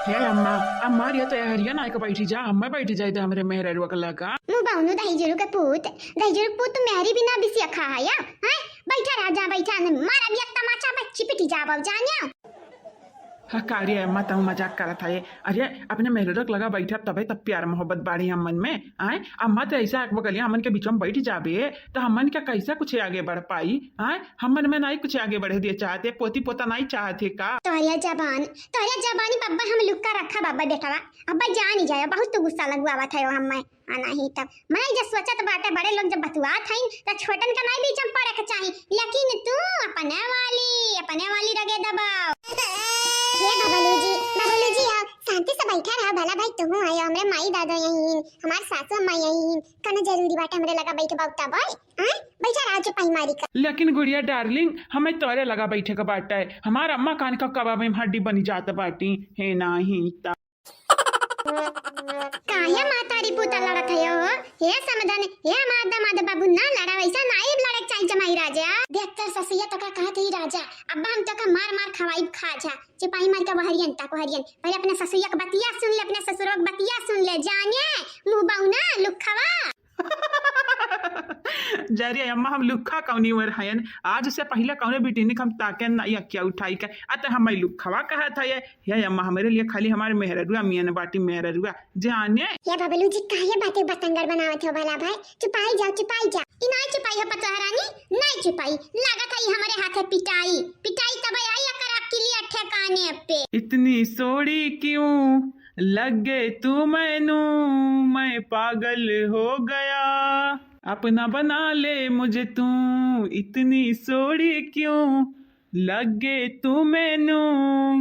हे अम्मा अम्मा रिया तयारिया नाय का बैठी जा अम्मा बैठी जाए हमरे मेहररुआ का लगा मु बाउनु दहीजरू के पूत मेहरी बिना बिसिया खाया हैं बैठा राजा बैठा ने मारा बिया तमाचा बच्ची पिटी जाबल जानिया हाँ कार्य अम्मा तू मजाक करत है अरे अपने मेहररुआ लगा बैठा तबे तब प्यार मोहब्बत बाड़ी हम मन में आए अम्मा तो ऐसा बगलिया हमन के बीच में बैठ जाबे तो हमन क्या कैसा कुछ आगे बढ़ पाई आए हमन में नहीं कुछ आगे बढ़े दिए चाहते पोती पोता नहीं चाहते का तोरिया जबानी बब्बा हम लुक्का रखा बाबा बेटावा अब्बा जान ही जाए बहुत तो गुस्सा लगवावा था हम आना ही तब मैं जब सोचत बाटे बड़े लोग जब बतुआ थाइन त छोटन का नहीं बीच में पड़े के चाही लेकिन तू अपने वाली रगे दबाओ ये बबलू जी आओ शांति से बैठा रहा भला भाई तू आयो हमरे माई दादा यहीं हमार सासू अम्मा यहीं कने जरूरी बाटे हमरे लगा बैठ बाउता भाई हैं बैठा रहा चुपाई मारी का लेकिन गुड़िया डार्लिंग हमें तोरे लगा बैठे का बाटा है हमारा अम्मा कान का कबाब में हड्डी बनी जाता बाटी है नहीं ता काया मातारी पुता लड़त है हो हे समाधान हे मादा बाबू ना लड़ा वैसा नाइब लड़े चाहिए जमाई राजा देखतर ससिया तो का कहत ही राजा अब्बा हम तो का मार खवाई खा जा चिपाई मार का हरियन पहले अपने ससुया का बतिया सुन ले अपने ससुरों का बतिया सुन ले जानिए मुंह बाउना लुखवा जरी अम्मा हम लुखा कौनी वर हयन आज से पहले कौने बेटी ने हम ताके ना या क्या उठाई के अत हम लुखवा कहा था ये अम्मा हमारे लिए खाली हमारे मेहररुआ मियां ने बाटी मेहररुआ जाने ये बबलू जी काहे बातें बतंगर बनावत हो भला भाई चुपाई जा इनाय चुपाई है पतहरानी नहीं चुपाई लागत है हमारे हाथ है पिटाई तब आई कर आपके लिए ठिकाने पे इतनी सोड़ी क्यों लगे तू मैनू मैं पागल हो गया अपना बना ले मुझे तू इतनी सोड़ी क्यों लगे तू मैनू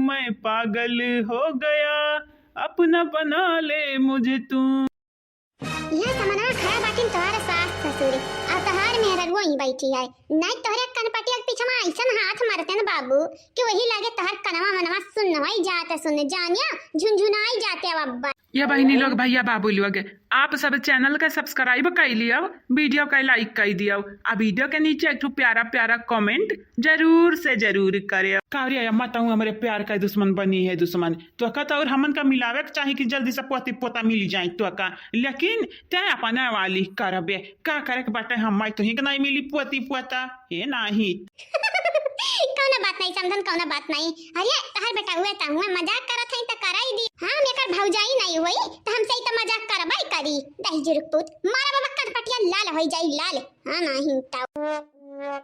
मैं पागल हो गया अपना बना ले मुझे तू यह समना खड़ा बाटिन तोहरा सास ससुर आ तहार मेहररुआ ही बैठी है नहीं तोहरे कनपटिया के पीछे में ऐसन हाथ मारते न बाबू कि वही लागे तोहर कनवा मनवा सुनवाई जाते सुन जानिया झुनझुनाई जाते अब्बा या बहनी लोग भैया बाबू लोग आप सब चैनल का सब्सक्राइब कर लियो वीडियो का लाइक कर दियो आ वीडियो के नीचे एक प्यारा प्यारा कमेंट जरूर से जरूर करे कार्य अम्मा तू हमारे प्यार का दुश्मन बनी है दुश्मन तो का तो और हमन का मिलावे के चाहे कि जल्दी से पोती पोता मिल जाए तो का लेकिन ते अपना वाली करबे का करे के बाटे हम तो ही नहीं मिली पोती पोता ये नहीं कौना बात नहीं समझन कौना बात नहीं अरे तहर बेटा हुए ता हुए मजाक करत हई त कराई दी हां मेकर भौजाई नहीं होई त हम सही त मजाक करबाई करी दही जुरपुत मारा बाबा कटपटिया लाल होई जाई लाल हां नहीं ता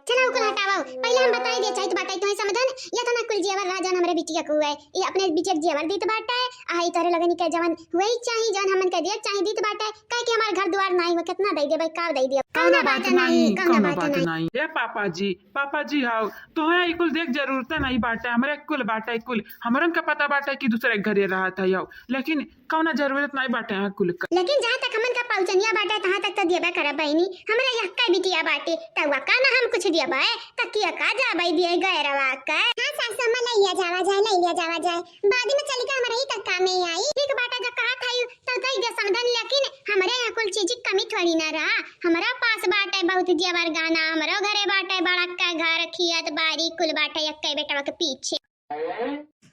चलो कुल हटाओ पहले हम बताई दे चाहिए बाटा तो समझन या तो ना कुल जेवर राजन हमरे बिटिया को है ये अपने बिटिया जेवर दीत बाटा है आई तोरे लगनी के जवन वही चाहिए जन हमन के दिया चाहिए दीत बाटा है काहे कि हमार घर द्वार नहीं हो कितना दे देबे का दे दिया कौना बात नहीं ए पापा जी हाउ तो है कुल देख जरूरत नहीं बाटा हमरे कुल बाटा कुल हमरन का पता बाटा कि दूसरे घरे रहा था याओ लेकिन कौना जरूरत नहीं बाटे है कुल का लेकिन जहां तक हमन का पहुंचनिया बाटा तहां तक तो देबे करे बहनी हमरा यक्का बिटिया बाटे तवा का ना हम कुछ दिया बाए तकिया का जाबे दिए गैरवा का हां सासू में लइया जावा जाए बाद में चली का हमरा ही तक काम में आई ठीक बाटा जब कहा था तो कई दे समझन लेकिन हमरे यहाँ कुल चीज की कमी थोड़ी ना रहा हमरा पास बाटे बहुत जेवर गाना हमरो घरे बाटे बड़ा का घर खियत बारी कुल बाटे यक्का बेटवा के पीछे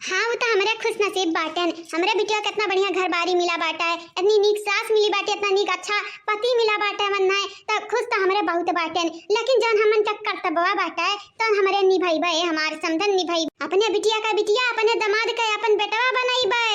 हाँ वो तो हमारे खुश नसीब बाटन हमारे बिटिया कितना बढ़िया घर बारी मिला बाटा है इतनी नीक सास मिली बाटे इतना नीक अच्छा पति मिला बाटा है वन्ना है तो खुश तो हमारे बहुत बाटन लेकिन जन हमन तक कर्तव्य बाटा है तो हमारे निभाई बे हमारे समधन निभाई अपने बिटिया का बिटिया अपने दामाद का अपन बेटवा बनाई बे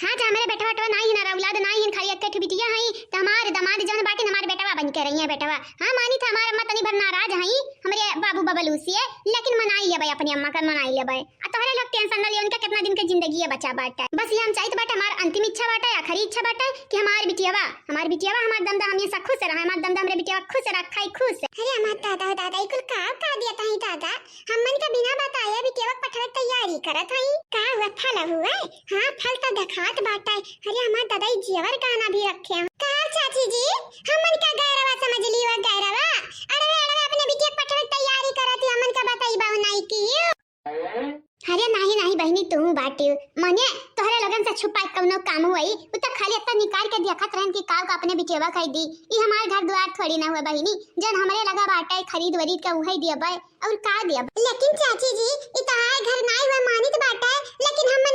हाँ जा हमारे बेटवा नहीं ना औलाद नहीं खाली एक बिटिया है तो हमारे दामाद जन बाटे हमारे बेटवा बन के रही है बेटवा हाँ मानी था हमारे अम्मा तनी भर नाराज है हमारे बाबू बबलू से लेकिन मनाई है भाई अपनी अम्मा का मनाई है भाई तोहरे लोग टेंशन ना लियो उनका कितना दिन की जिंदगी है बचा बाटा बस ये हम चाहिए बाटा हमार अंतिम इच्छा बाटा आखिरी इच्छा बाटा कि हमारी बिटियावा हमार दमदा हम ये सब खुश रहे हमार दमदा हमरे बिटियावा खुश रखाई खुश अरे हमार दादा कुल का दिया ताई दादा हमन का बिना बताया बिटियावा पठवे तैयारी करत हई का हुआ फल हुआ हां फल तो दिखात बाटा अरे हमार दादा जेवर गाना भी रखे हैं का चाची जी हमन का गैरवा समझ लियो गैरवा अरे अपने बिटिया पठवे तैयारी करत हमन का बताई बाऊ नहीं की अरे नहीं बहनी तू बाटी मने तोहरे लगन से छुपा कौनो काम हुई उ त खाली इतना निकाल के देखत रहन कि काव का अपने बिचेवा खाई दी ई हमार घर द्वार थोड़ी ना हुआ बहनी जन हमरे लगा बाटा खरीद वरीद का उहाई दिया बाय और का दिया लेकिन चाची जी ई तहार घर नहीं हुआ मानित बाटा लेकिन हम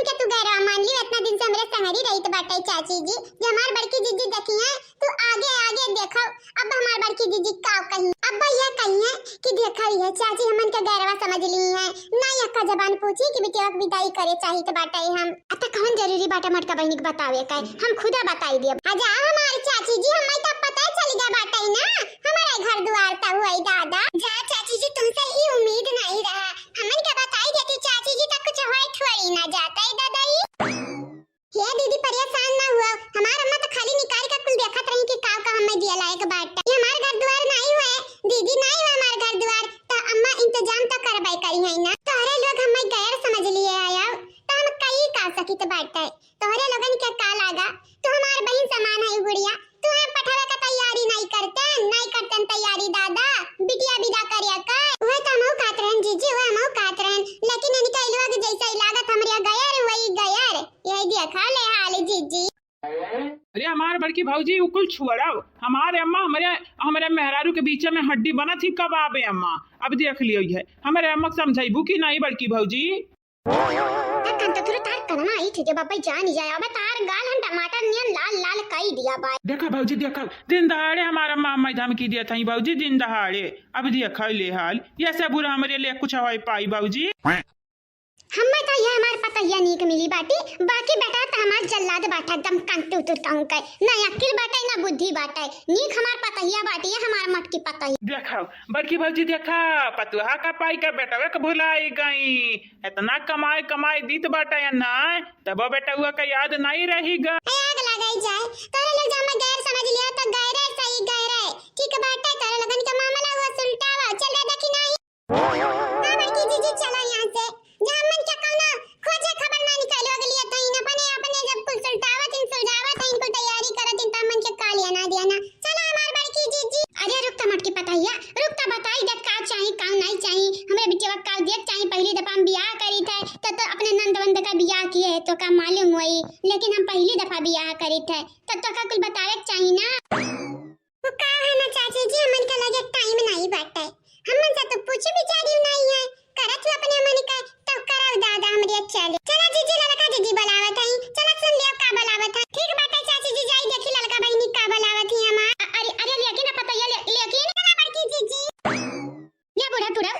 चाची जी, जो हमार बड़की जीजी देखी है तो आगे आगे देखो। अब हमार बड़की जीजी का कही अब ये कही है कि देखा है चाची हमन के गैरवा समझ ली है ना, यक्का जबान पूछी कि बेटिया की विदाई करे चाहिए तो बाटे हम अत कौन जरूरी बाटे मटका बहनी के बतावे का हम खुदा बताई दिए। आजा हमारी चाची जी हमें तो पता चल गया बाटे ना, हमारे घर द्वार ता हुआ दादा। जा चाची जी तुमसे ये उम्मीद नहीं रहा, हमन के बताई देती चाची जी तक कुछ होए थोड़ी ना जाता है दादा। ये दीदी परेशान ना हुआ, हमार अम्मा तो खाली निकाल कर कुल देखत रही कि काव का हमें दिया लायक बाट। ये हमार घर द्वार नहीं हुए दीदी, नहीं हुआ हमार घर द्वार तो अम्मा इंतजाम तो करबाई करी है ना। तोहरे लोग हमें गैर समझ लिए आया तो हम कई का सकी तो बाट है। तोहरे लोगन के का लागा तो हमार बहन समान है गुड़िया, तू हम पठावे का तैयारी नहीं करते तैयारी दादा बिटिया विदा करिया का। वह तो हम कातरन जीजी वह हम कातरन, लेकिन इनका लोग जैसा लागत हमरिया गयर वही गयर यही देखा ले हाल जीजी। अरे हमारे बड़की भौजी उकुल छुड़ाओ, हमारे अम्मा हमारे मेहरारू के बीच में हड्डी बना थी कबाबे अम्मा। अब देख लियो है हमारे अम्मा समझाइबू कि नहीं बड़की भौजी। तकन तो तुरंत तार कनमा आई थे जब बाबा जान जाए अब तार गाल हम टमाटर नियन लाल लाल कई दिया बा। देखा भौजी देखा दिन दहाड़े हमारा अम्मा अम्मा धमकी दिया था भौजी दिन दहाड़े। अब देखा ले हाल ये सब बुरा हमारे लिए कुछ हो पाई भौजी। हमें तो ये हमारे पता ये नीक मिली बाटी, बाकी बेटा तो हमार जल्लाद बाटा एकदम कंटू तुरताऊं का ना अक्ल बाटा ना बुद्धि बाटा नीक हमार पता ये बाटी है हमार मट की पता ही। देखा बड़की भौजी देखा पतुहा का पाई का बेटा वे भुलाई गई, इतना कमाई दीत बाटा या ना तब बेटा हुआ का याद नहीं रहेगा। आग लगाई जाए तोरे लोग जब मैं गैर समझ लिया तो गैर सही गैर ठीक बाटा तोरे लगन का मामला हुआ सुलटावा चल रहा देखी नहीं। हां बड़की जीजी चलो यहां से जामन क्या कहना खोजे खबर ना निकालो अगली तो इन अपने जब कुल सुलटावत इनको तैयारी करत इन तमन के कालिया ना दिया ना। चलो हमार बड़की जीजी अरे रुक त मटकी पताइया रुक त बताई दे का चाहिए का नहीं चाहिए। हमरे बिटिया का देख चाहिए पहली दफा हम बियाह करी थे तो अपने नंदवंद का बियाह किए तो का मालूम हुई, लेकिन हम पहली दफा बियाह करी थे तो का कुल बतावे चाहिए ना। वो का है ना चाची जी हमन का लगे टाइम नहीं बाटे, हमन से तो पूछे बिचारी नहीं है करत अपने मन का तो कराओ दादा हमरे चले। चला जीजी लड़का जीजी बुलावत है, चला सुन लियो का बुलावत है। ठीक बाटे चाची जी जाई देखी लड़का बहनी का बुलावत है हमार। अरे लेकिन पता ये लेकिन चला बड़की जीजी ये बुढ़ा तोहरा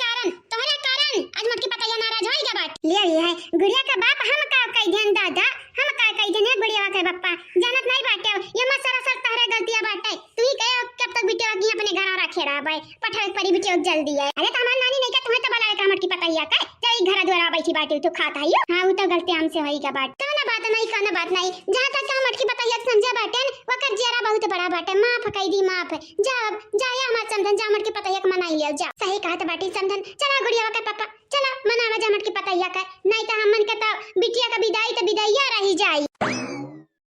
कारण आज मटकी पता ये नाराज होई का बात ले है गुड़िया का बाप हम का कह देन दादा हम का कह देन गुड़िया का बापा जानत नहीं बाटे ये मत सरासर तोहरे गलतियां बाटे तू ही कहे कब तक बिटिया की अपने घर रखे रहा भाई पठावे परी बिटिया जल्दी है। अरे तो हमार नानी नहीं का तुम्हें तो बुलाए का मटकी पता या का तेरी घर द्वारा बैठी बाटे तू खाता है। हां वो तो गलती हमसे होई का बात काना बात नहीं जहां तक हम मटकी पता या समझा बाटे वकर जेरा बहुत बड़ा बाटे माफ कह दी माफ जब जाया हमार समधन जा मटकी पता या मनाई लिया जा सही कहा तो बाटी समधन चला गुड़िया का पापा चला मनावा जा मटकी पता या का नहीं तो हमन के तो बिटिया का विदाई तो विदाईया रही जाई।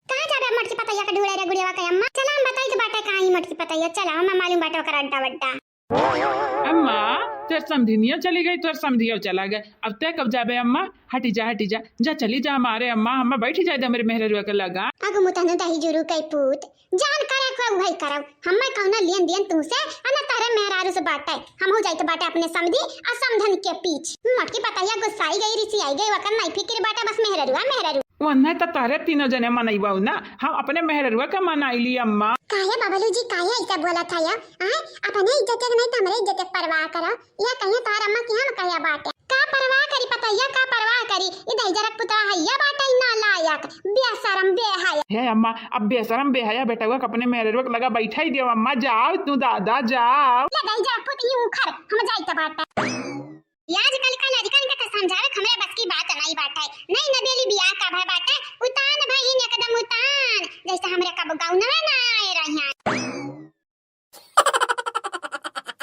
कहां जाबे मटकी पता या का ढूंढे रे गुड़िया का अम्मा चला हम बताई के बाटे कहां ही मटकी पता या चला हम मालूम बाटे ओकर अड्डा वड्डा। अम्मा तेर समधिनिया चली गई तोर समधिया चला गए अब तय कब जाबे अम्मा हटी जा चली जा हमारे अम्मा हम बैठी जाए मेरे मेहरुआ के लगा। अगो मुतन दही जुरु कई पूत जान करे को वही करब हम्मे कहना लेन देन तुमसे अना तारे मेहरारू से बाटे हम हो जाई तो बाटे अपने समधी आ समधन के पीछ मटकी पताया गुस्साई गई रिसी आई गई वकन नहीं फिक्र बाटे बस मेहरारू वन्ना तो तारे तीनों जने मनईबाऊ ना हम अपने मेहरुआ का मनाइली अम्मा। काया बाबलू जी काया ऐसा बोला था या अपने इज्जत के नहीं हमरे इज्जत के परवाह करो या कहिए तार अम्मा की हम कहिया बाटे का परवाह करी पताया का परवाह करी इधर जरक पुतरा हैया बाटे ना लायक बेशरम बेहया हे अम्मा अब बेशरम बेहया बेटा हुआ अपने मेहरुआ के लगा बैठा ही दियो अम्मा जाओ तू दादा जाओ लगाई जा पुत यूं खर हम जाई त बाटे आजकल का लड़कन का समझावे हमरे बस की बात नहीं बाटे नहीं नबेली बियाह का भाई बाटे उतान भाई ने एकदम उतान जैसे हमरे का गाँव ना